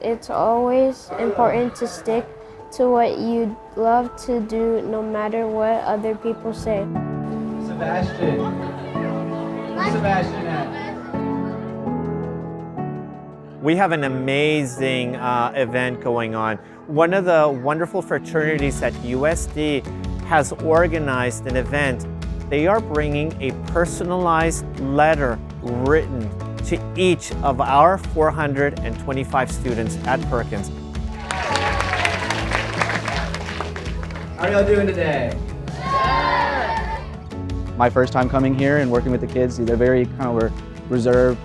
it's always important to stick to what you love to do no matter what other people say. Sebastian. Where's Sebastian at? We have an amazing event going on. One of the wonderful fraternities at USD has organized an event. They are bringing a personalized letter written to each of our 425 students at Perkins. How are y'all doing today? My first time coming here and working with the kids, they're very kind of reserved,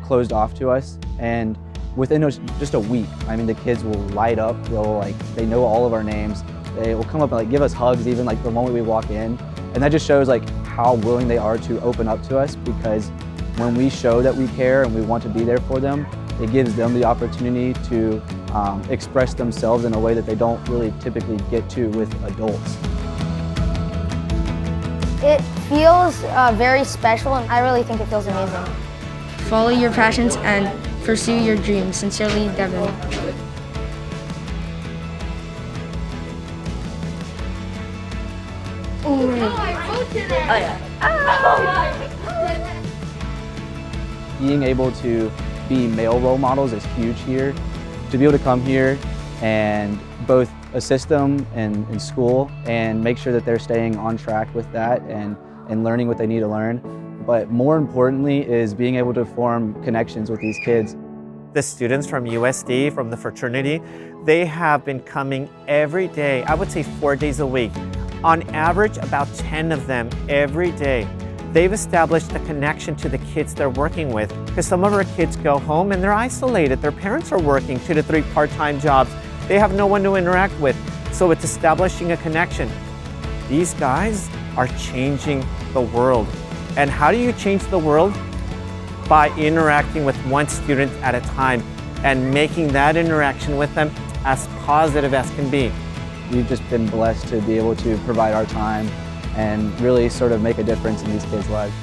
closed off to us. And within just a week, I mean, the kids will light up. They know all of our names. They will come up and give us hugs even the moment we walk in. And that just shows how willing they are to open up to us, because when we show that we care and we want to be there for them, it gives them the opportunity to express themselves in a way that they don't really typically get to with adults. It feels very special, and I really think it feels amazing. Follow your passions and pursue your dreams. Sincerely, Devin. Being able to be male role models is huge here. To be able to come here and both assist them in school and make sure that they're staying on track with that and learning what they need to learn. But more importantly is being able to form connections with these kids. The students from USD, from the fraternity, they have been coming every day, I would say 4 days a week. On average, about 10 of them every day. They've established a connection to the kids they're working with, because some of our kids go home and they're isolated. Their parents are working 2 to 3 part-time jobs. They have no one to interact with, so it's establishing a connection. These guys are changing the world. And how do you change the world? By interacting with one student at a time and making that interaction with them as positive as can be. We've just been blessed to be able to provide our time and really sort of make a difference in these kids' lives.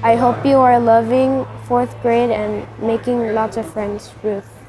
I hope you are loving 4th grade and making lots of friends, Ruth.